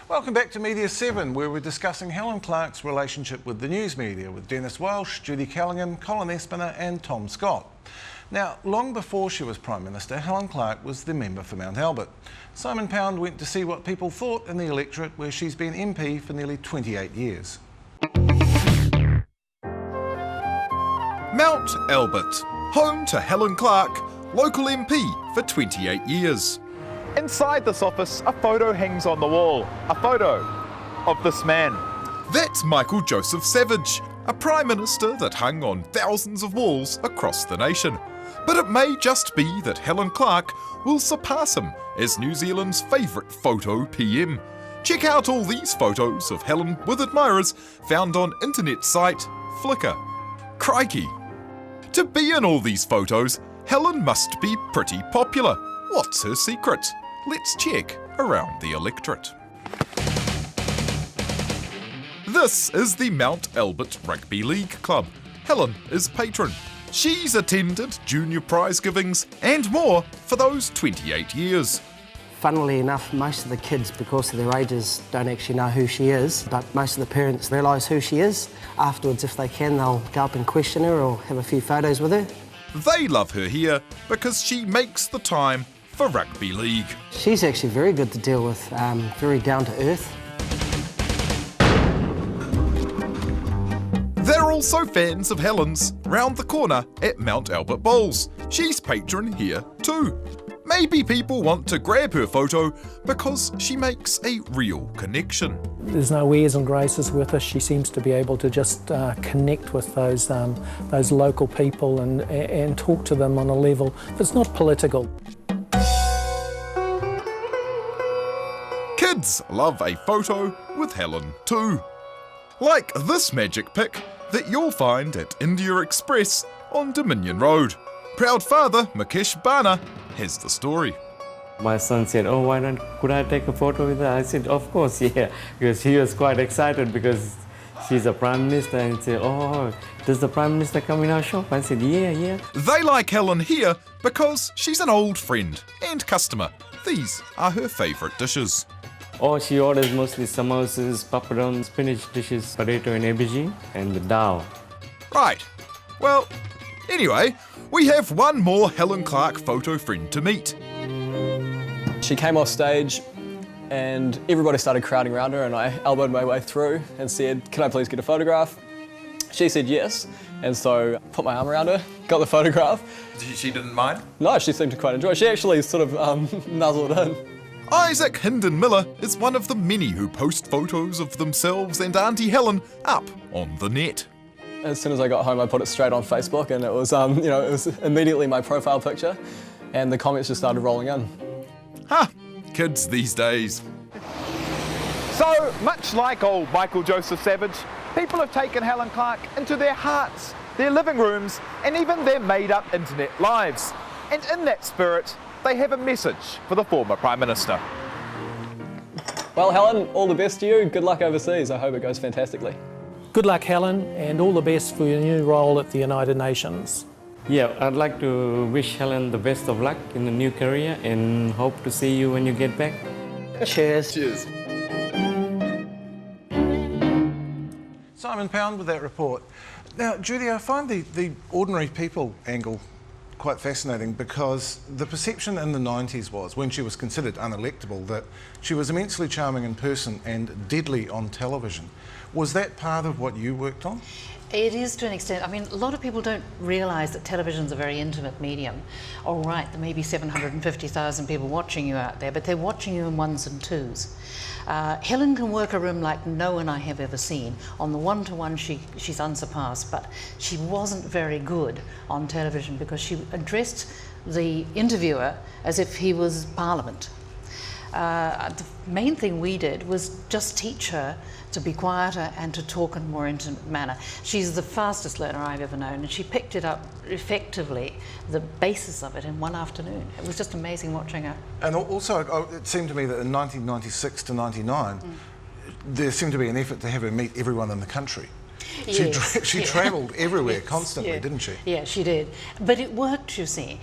Welcome back to Media 7, where we're discussing Helen Clark's relationship with the news media, with Dennis Welsh, Judy Callingham, Colin Espiner and Tom Scott. Now, long before she was Prime Minister, Helen Clark was the member for Mount Albert. Simon Pound went to see what people thought in the electorate, where she's been MP for nearly 28 years. Mount Albert, home to Helen Clark, local MP for 28 years. Inside this office, a photo hangs on the wall. A photo of this man. That's Michael Joseph Savage, a Prime Minister that hung on thousands of walls across the nation. But it may just be that Helen Clark will surpass him as New Zealand's favourite photo PM. Check out all these photos of Helen with admirers found on internet site Flickr. Crikey! To be in all these photos, Helen must be pretty popular. What's her secret? Let's check around the electorate. This is the Mount Albert Rugby League Club. Helen is patron. She's attended junior prize givings and more for those 28 years. Funnily enough, most of the kids, because of their ages, don't actually know who she is, but most of the parents realise who she is. Afterwards, if they can, they'll go up and question her or have a few photos with her. They love her here because she makes the time for rugby league. She's actually very good to deal with, very down to earth. They're also fans of Helen's round the corner at Mount Albert Bowls. She's patron here too. Maybe people want to grab her photo because she makes a real connection. There's no airs and graces with her. She seems to be able to just connect with those local people and talk to them on a level that's not political. Kids love a photo with Helen too. Like this magic pic that you'll find at India Express on Dominion Road. Proud father Mukesh Bana has the story. My son said, "Oh, could I take a photo with her?" I said, "Of course, yeah," because he was quite excited because she's a Prime Minister, and he said, "Oh, does the Prime Minister come in our shop?" I said, yeah. They like Helen here because she's an old friend and customer. These are her favourite dishes. Oh, she orders mostly samosas, papadum, spinach dishes, potato and aubergine, and the dal. Right. Well, anyway, we have one more Helen Clark photo friend to meet. She came off stage and everybody started crowding around her, and I elbowed my way through and said, "Can I please get a photograph?" She said yes, and so I put my arm around her, got the photograph. She didn't mind? No, she seemed to quite enjoy it. She actually sort of nuzzled in. Isaac Hindon Miller is one of the many who post photos of themselves and Auntie Helen up on the net. As soon as I got home, I put it straight on Facebook, and it was, it was immediately my profile picture, and the comments just started rolling in. Ha! Kids these days. So, much like old Michael Joseph Savage, people have taken Helen Clark into their hearts, their living rooms, and even their made-up internet lives. And in that spirit, they have a message for the former Prime Minister. Well, Helen, all the best to you. Good luck overseas. I hope it goes fantastically. Good luck, Helen, and all the best for your new role at the United Nations. Yeah, I'd like to wish Helen the best of luck in the new career and hope to see you when you get back. Cheers. Cheers. Simon Pound with that report. Now, Judy, I find the ordinary people angle quite fascinating, because the perception in the 90s was, when she was considered unelectable, that she was immensely charming in person and deadly on television. Was that part of what you worked on? It is, to an extent. I mean, a lot of people don't realise that television's a very intimate medium. All right, there may be 750,000 people watching you out there, but they're watching you in ones and twos. Helen can work a room like no one I have ever seen. On the one-to-one, she's unsurpassed, but she wasn't very good on television because she addressed the interviewer as if he was Parliament. The main thing we did was just teach her to be quieter and to talk in a more intimate manner. She's the fastest learner I've ever known, and she picked it up effectively, the basis of it, in one afternoon. It was just amazing watching her. And also, it seemed to me that in 1996 to 99, there seemed to be an effort to have her meet everyone in the country. She travelled everywhere constantly, didn't she? Yeah, she did. But it worked, you see.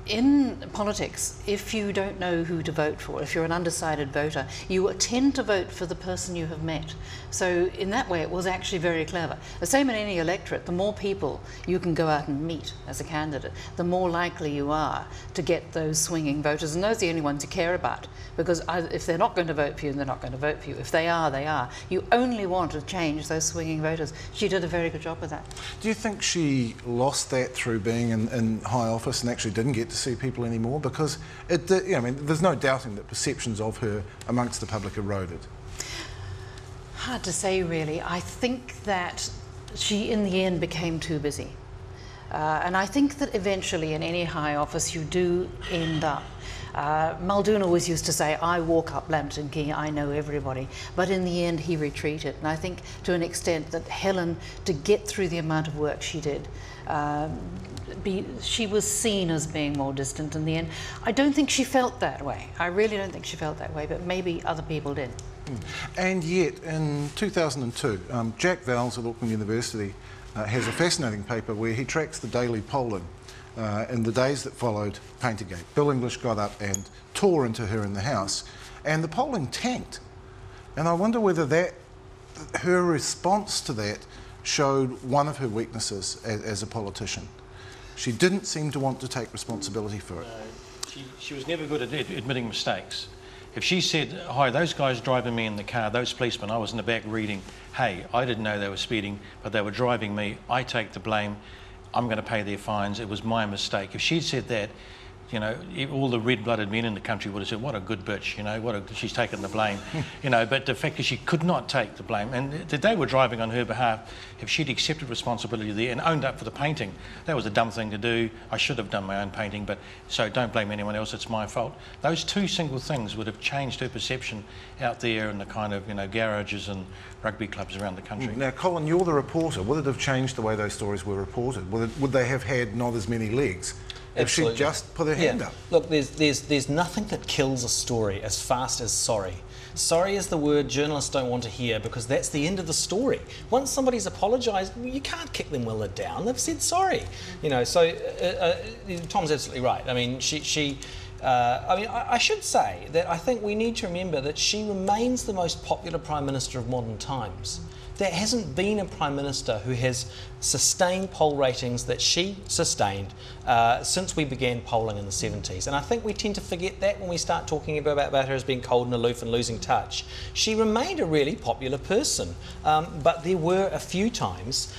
In politics, if you don't know who to vote for, if you're an undecided voter, you tend to vote for the person you have met. So in that way, it was actually very clever. The same in any electorate, the more people you can go out and meet as a candidate, the more likely you are to get those swinging voters, and those are the only ones you care about, because if they're not going to vote for you, they're not going to vote for you. If they are, they are. You only want to change those swinging voters. She did a very good job with that. Do you think she lost that through being in high office and actually didn't get to see people anymore? Because I mean, there's no doubting that perceptions of her amongst the public eroded. Hard to say, really. I think that she, in the end, became too busy. And I think that eventually, in any high office, you do end up. Muldoon always used to say, I walk up Lambton Quay, I know everybody. But in the end, he retreated. And I think, to an extent, that Helen, to get through the amount of work she did, she was seen as being more distant in the end. I don't think she felt that way. I really don't think she felt that way, but maybe other people did. And yet, in 2002, Jack Vowles at Auckland University has a fascinating paper where he tracks the daily polling in the days that followed Paintergate. Bill English got up and tore into her in the House, and the polling tanked. And I wonder whether her response to that showed one of her weaknesses as a politician. She didn't seem to want to take responsibility for it. She was never good at admitting mistakes. If she said, hi, those guys driving me in the car, those policemen, I was in the back reading, hey, I didn't know they were speeding, but they were driving me, I take the blame, I'm going to pay their fines, it was my mistake. If she'd said that, you know, all the red-blooded men in the country would have said, what a good bitch, you know, she's taken the blame. You know, but the fact is she could not take the blame, and they were driving on her behalf. If she'd accepted responsibility there and owned up for the painting, that was a dumb thing to do. I should have done my own painting, but so don't blame anyone else, it's my fault. Those two single things would have changed her perception out there in the kind of, you know, garages and rugby clubs around the country. Now, Colin, you're the reporter. Would it have changed the way those stories were reported? Would they have had not as many legs if she just put her hand up? Look, there's nothing that kills a story as fast as sorry. Sorry is the word journalists don't want to hear, because that's the end of the story. Once somebody's apologised, you can't kick them while they're down. They've said sorry. You know, so Tom's absolutely right. I mean, I should say that I think we need to remember that she remains the most popular Prime Minister of modern times. There hasn't been a Prime Minister who has sustained poll ratings that she sustained since we began polling in the 70s. And I think we tend to forget that when we start talking about her as being cold and aloof and losing touch. She remained a really popular person, but there were a few times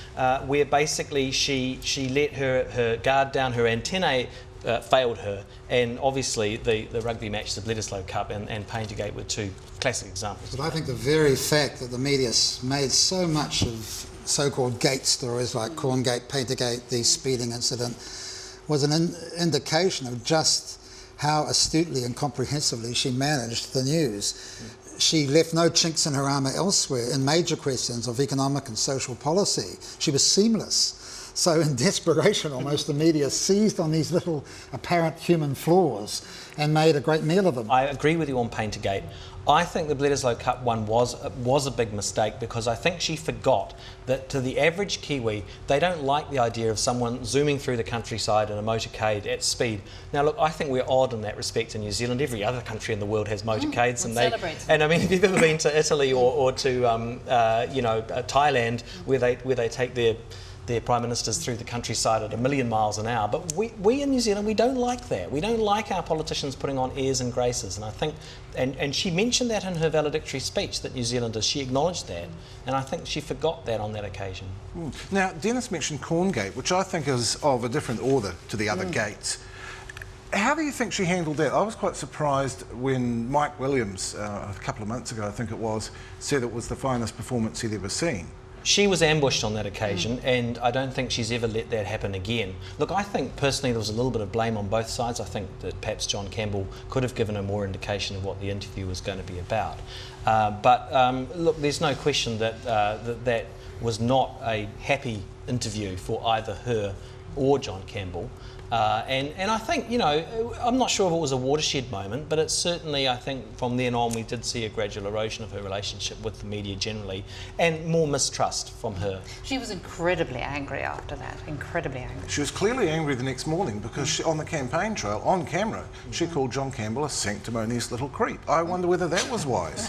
where basically she let her guard down, her antennae failed her, and obviously the rugby match, the Bledisloe Cup and Paintergate were two classic examples. But I think the very fact that the media made so much of so-called gate stories like Corngate, Paintergate, the speeding incident, was an indication of just how astutely and comprehensively she managed the news. She left no chinks in her armour elsewhere in major questions of economic and social policy. She was seamless. So in desperation almost, the media seized on these little apparent human flaws and made a great meal of them. I agree with you on Paintergate. I think the Bledisloe Cup one was a big mistake, because I think she forgot that to the average Kiwi, they don't like the idea of someone zooming through the countryside in a motorcade at speed. Now look, I think we're odd in that respect in New Zealand. Every other country in the world has motorcades, and I mean, if you've ever been to Italy or to Thailand, where they take their Prime Ministers through the countryside at 1,000,000 miles an hour. But we in New Zealand, we don't like that. We don't like our politicians putting on airs and graces. And I think, and she mentioned that in her valedictory speech, that New Zealanders, she acknowledged that. And I think she forgot that on that occasion. Now, Dennis mentioned Corngate, which I think is of a different order to the other gates. How do you think she handled that? I was quite surprised when Mike Williams, a couple of months ago, I think it was, said it was the finest performance he'd ever seen. She was ambushed on that occasion, and I don't think she's ever let that happen again. Look, I think personally there was a little bit of blame on both sides. I think that perhaps John Campbell could have given her more indication of what the interview was going to be about. Look, there's no question that that was not a happy interview for either her or John Campbell. And I think, you know, I'm not sure if it was a watershed moment, but it's certainly, I think, from then on we did see a gradual erosion of her relationship with the media generally, and more mistrust from her. She was incredibly angry after that, incredibly angry. She was clearly angry the next morning because she, on the campaign trail, on camera, she called John Campbell a sanctimonious little creep. I wonder whether that was wise.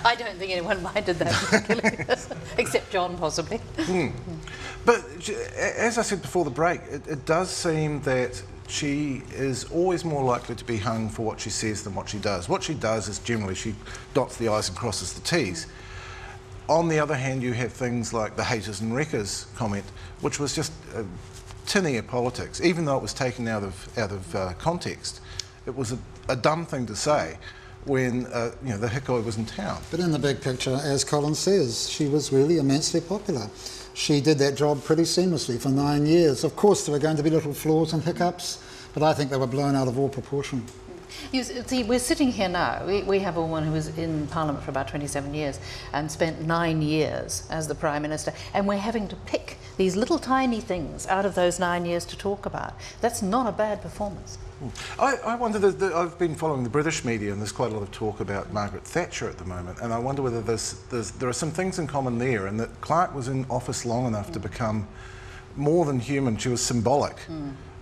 I don't think anyone minded that particularly, except John possibly. But as I said before the break, it does seem that she is always more likely to be hung for what she says than what she does. What she does is generally she dots the I's and crosses the T's. On the other hand, you have things like the haters and wreckers comment, which was just tin air politics, even though it was taken out of context. It was a dumb thing to say when you know, the Hikoi was in town. But in the big picture, as Colin says, she was really immensely popular. She did that job pretty seamlessly for 9 years. Of course, there were going to be little flaws and hiccups, but I think they were blown out of all proportion. You see, we're sitting here now. We have a woman who was in Parliament for about 27 years and spent 9 years as the Prime Minister, and we're having to pick these little tiny things out of those 9 years to talk about. That's not a bad performance. I wonder, I've been following the British media and there's quite a lot of talk about Margaret Thatcher at the moment, and I wonder whether there are some things in common there, and that Clark was in office long enough to become more than human. She was symbolic,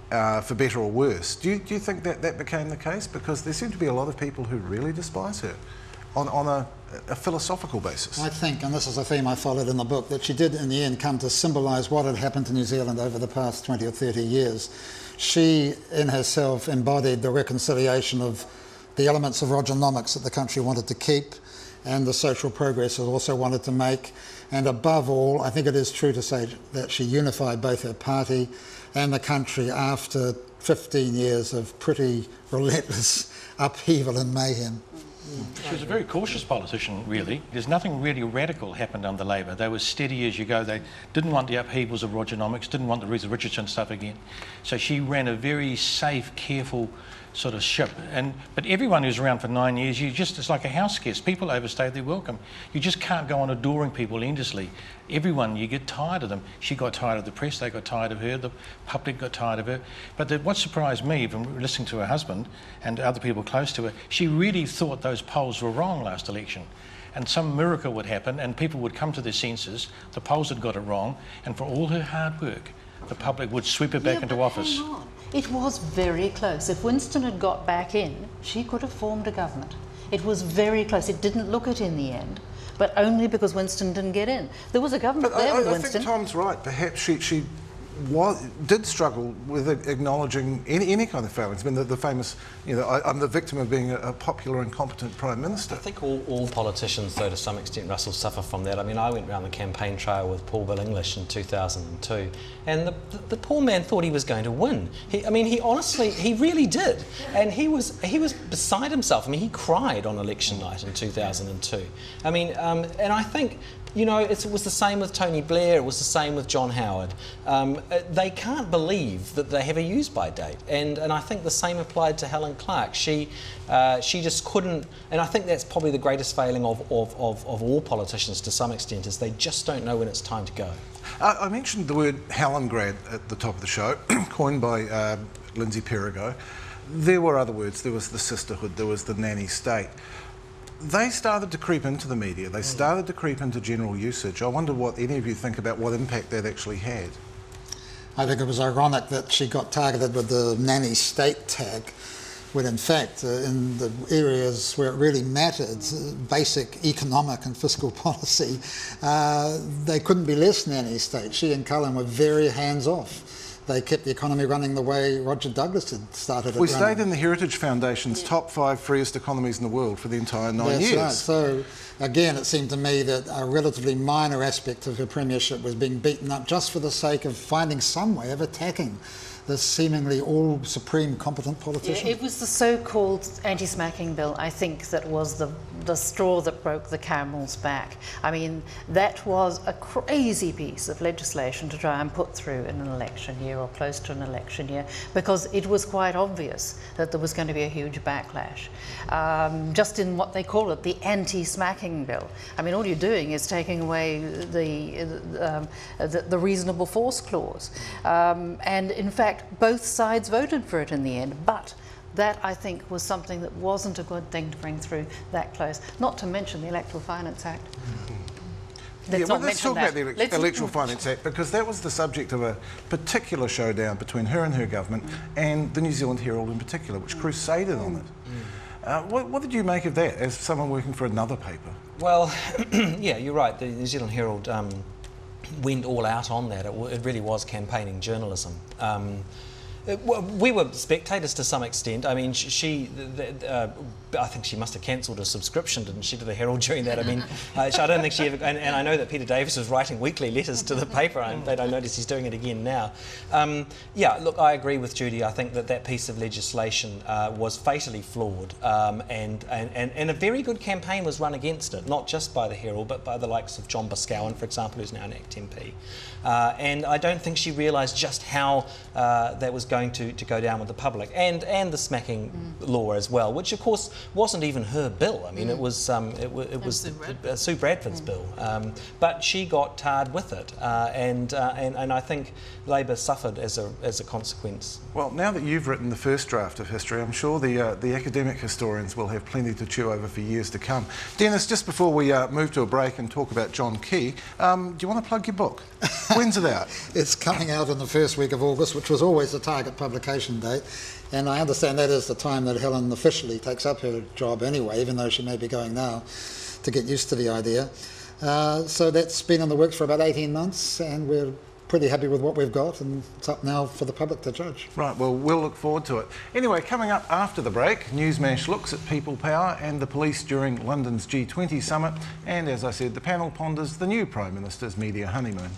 for better or worse. Do you think that became the case? Because there seem to be a lot of people who really despise her on a philosophical basis. I think, and this is a theme I followed in the book, that she did in the end come to symbolise what had happened to New Zealand over the past 20 or 30 years. She, in herself, embodied the reconciliation of the elements of Rogernomics that the country wanted to keep and the social progress it also wanted to make. And above all, I think it is true to say that she unified both her party and the country after 15 years of pretty relentless upheaval and mayhem. She was a very cautious politician, really. There's nothing really radical happened under Labour. They were steady as you go. They didn't want the upheavals of Rogernomics, didn't want the Reza Richardson stuff again. So she ran a very safe, careful sort of ship. But everyone who's around for 9 years, it's like a house guest. People overstay their welcome. You just can't go on adoring people endlessly. Everyone, you get tired of them. She got tired of the press, they got tired of her, the public got tired of her. But what surprised me from listening to her husband and other people close to her, she really thought those polls were wrong last election. And some miracle would happen and people would come to their senses, the polls had got it wrong, and for all her hard work, the public would sweep her back into office. Hang on. It was very close. If Winston had got back in, she could have formed a government. It was very close. It didn't look it in the end, but only because Winston didn't get in. There was a government there with Winston. I think Tom's right. Perhaps she did struggle with acknowledging any kind of failings. I mean, the famous, you know, I'm the victim of being a popular and competent Prime Minister. I think all politicians, though, to some extent, Russell, suffer from that. I mean, I went round the campaign trail with Paul Bill English in 2002, and the poor man thought he was going to win. He honestly, he really did. And he was beside himself. I mean, he cried on election night in 2002. I mean, and I think, you know, it was the same with Tony Blair, it was the same with John Howard. They can't believe that they have a use-by date, and I think the same applied to Helen Clark. She just couldn't, and I think that's probably the greatest failing of all politicians to some extent, is they just don't know when it's time to go. I mentioned the word Helengrad at the top of the show, coined by Lindsay Perigo. There were other words. There was the sisterhood, there was the nanny state. They started to creep into the media. They started to creep into general usage. I wonder what any of you think about what impact that actually had. I think it was ironic that she got targeted with the nanny state tag, when in fact in the areas where it really mattered, basic economic and fiscal policy, they couldn't be less nanny state. She and Cullen were very hands-off. They kept the economy running the way Roger Douglas had started it We running. stayed in the Heritage Foundation's top 5 freest economies in the world for the entire 9 years. That's right. So again, it seemed to me that a relatively minor aspect of her premiership was being beaten up just for the sake of finding some way of attacking this seemingly all supreme competent politician? It was the so-called anti-smacking bill, I think, that was the straw that broke the camel's back. I mean, that was a crazy piece of legislation to try and put through in an election year or close to an election year, because it was quite obvious that there was going to be a huge backlash. Just in what they call it, the anti-smacking bill. I mean, all you're doing is taking away the reasonable force clause. And in fact, both sides voted for it in the end, but that, I think, was something that wasn't a good thing to bring through that close. Not to mention the Electoral Finance Act. Let's talk about the Electoral Finance Act, because that was the subject of a particular showdown between her and her government and the New Zealand Herald in particular, which crusaded on it. What did you make of that as someone working for another paper? Well, yeah, you're right. The New Zealand Herald went all out on that. It really was campaigning journalism. We were spectators to some extent. I mean, I think she must have cancelled her subscription, didn't she, to the Herald during that? I mean, I don't think she ever... And I know that Peter Davis was writing weekly letters to the paper, and I notice he's doing it again now. Yeah, look, I agree with Judy. I think that piece of legislation was fatally flawed, and a very good campaign was run against it, not just by the Herald, but by the likes of John Boscawen, for example, who's now an ACT MP. And I don't think she realised just how that was going to go down with the public, and the smacking law as well, which of course wasn't even her bill. I mean, it was Sue Bradford's bill, but she got tarred with it, and I think Labor suffered as a consequence. Well, now that you've written the first draft of history, I'm sure the academic historians will have plenty to chew over for years to come. Dennis, just before we move to a break and talk about John Key, do you want to plug your book? When's it out? It's coming out in the first week of August, which was always the target publication date. And I understand that is the time that Helen officially takes up her job anyway, even though she may be going now to get used to the idea. So that's been in the works for about 18 months, and we're pretty happy with what we've got, and it's up now for the public to judge. Right, well, we'll look forward to it. Anyway, coming up after the break, Newsmash looks at people power and the police during London's G20 summit, and as I said, the panel ponders the new Prime Minister's media honeymoon.